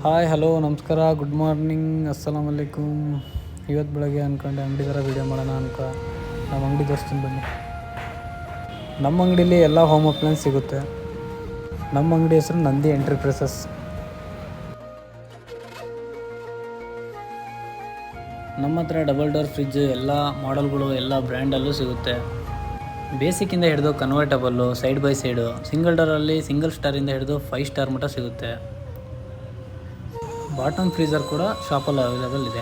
Hi hello ನಮಸ್ಕಾರ good morning ಅಸ್ಸಲಾಮ್ ಅಲೈಕುಮ್. ಇವತ್ತು ಬೆಳಗ್ಗೆ ಅಂದ್ಕೊಂಡೆ ಅಂಗಡಿ ಥರ ವೀಡಿಯೋ ಮಾಡೋಣ ನಮ್ಮ ಅಂಗಡಿ ತೋರಿಸ್ತೀನಿ ಬನ್ನಿ. ನಮ್ಮ ಅಂಗಡೀಲಿ ಎಲ್ಲ ಹೋಮ್ ಅಪ್ಲೈನ್ಸ್ ಸಿಗುತ್ತೆ. ನಮ್ಮ ಅಂಗಡಿ ಹೆಸರು ನಂದಿ ಎಂಟರ್ಪ್ರೈಸಸ್. ನಮ್ಮ ಹತ್ರ ಡಬಲ್ ಡೋರ್ ಫ್ರಿಜ್ ಎಲ್ಲ ಮಾಡೆಲ್ಗಳು ಎಲ್ಲ ಬ್ರ್ಯಾಂಡಲ್ಲೂ ಸಿಗುತ್ತೆ. ಬೇಸಿಕ್ಕಿಂದ ಹಿಡಿದು convertible, side by side, single ಡೋರಲ್ಲಿ ಸಿಂಗಲ್ ಸ್ಟಾರಿಂದ ಹಿಡಿದು 5 ಸ್ಟಾರ್ ಮಟ್ಟ ಸಿಗುತ್ತೆ. ಬಾಟಮ್ ಫ್ರೀಸರ್ ಕೂಡ ಶಾಪಲ್ಲಿ ಅವೈಲೇಬಲ್ ಇದೆ.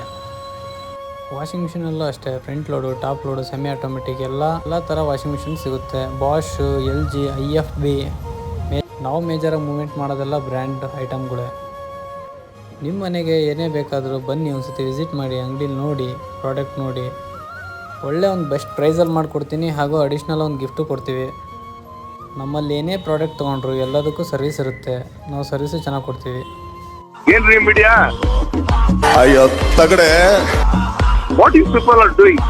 ವಾಷಿಂಗ್ ಮಿಷಿನಲ್ಲೂ ಅಷ್ಟೇ, front load, top load, semi automatic ಎಲ್ಲ ಥರ ವಾಷಿಂಗ್ ಮಿಷಿನ್ ಸಿಗುತ್ತೆ. Bosch, LG, IFB. ನಾವು ಮೇಜರಾಗಿ ಮೂವ್ಮೆಂಟ್ ಮಾಡೋದೆಲ್ಲ ಬ್ರ್ಯಾಂಡ್ ಐಟಮ್ಗಳೇ. ನಿಮ್ಮ ಮನೆಗೆ ಏನೇ ಬೇಕಾದರೂ ಬನ್ನಿ, ಒಂದು ಸತಿ ವಿಸಿಟ್ ಮಾಡಿ, ಅಂಗಡಿಲಿ ನೋಡಿ, ಪ್ರಾಡಕ್ಟ್ ನೋಡಿ. ಒಳ್ಳೆ ಒಂದು ಬೆಸ್ಟ್ ಪ್ರೈಸಲ್ಲಿ ಮಾಡಿಕೊಡ್ತೀನಿ, ಹಾಗೂ ಅಡಿಷ್ನಲ್ ಒಂದು ಗಿಫ್ಟು ಕೊಡ್ತೀವಿ. ನಮ್ಮಲ್ಲಿ ಏನೇ ಪ್ರಾಡಕ್ಟ್ ತೊಗೊಂಡ್ರು ಎಲ್ಲದಕ್ಕೂ ಸರ್ವಿಸ್ ಇರುತ್ತೆ. ನಾವು ಸರ್ವಿಸು ಚೆನ್ನಾಗಿ ಕೊಡ್ತೀವಿ. ಏನ್ರಿ ಮೀಡಿಯಾ? ಅಯ್ಯೋ ತಗಡೆ, what you people are doing?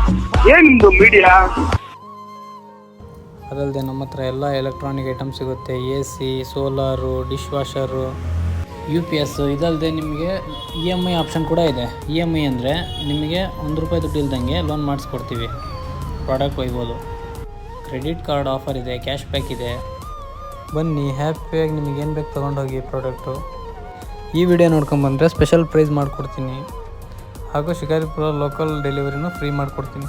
ಏನ್ ನಿಮ್ದು ಮೀಡಿಯಾ? ಅದಲ್ಲದೆ ನಮ್ಮ ಹತ್ರ ಎಲ್ಲ ಎಲೆಕ್ಟ್ರಾನಿಕ್ ಐಟಮ್ ಸಿಗುತ್ತೆ. AC, solar, dish washer, UPS. ಇದಲ್ಲದೆ ನಿಮಗೆ EMI ಆಪ್ಷನ್ ಕೂಡ ಇದೆ. EMI ಅಂದರೆ ನಿಮಗೆ ₹1 ದುಡ್ಡು ಇಲ್ದಂಗೆ ಲೋನ್ ಮಾಡಿಸ್ಕೊಡ್ತೀವಿ, ಪ್ರಾಡಕ್ಟ್ ಒಯ್ಬೋದು. ಕ್ರೆಡಿಟ್ ಕಾರ್ಡ್ ಆಫರ್ ಇದೆ, ಕ್ಯಾಶ್ ಬ್ಯಾಕ್ ಇದೆ. ಬನ್ನಿ, ಹ್ಯಾಪಿಯಾಗಿ ನಿಮಗೇನು ಬೇಕು ತೊಗೊಂಡೋಗಿ ಪ್ರಾಡಕ್ಟು. ಈ ವಿಡಿಯೋ ನೋಡ್ಕೊಂಬಂದರೆ ಸ್ಪೆಷಲ್ ಪ್ರೈಸ್ ಮಾಡಿಕೊಡ್ತೀನಿ, ಹಾಗೂ ಶಿಕಾರಿಪುರ ಲೋಕಲ್ ಡೆಲಿವರಿನೂ ಫ್ರೀ ಮಾಡಿಕೊಡ್ತೀನಿ.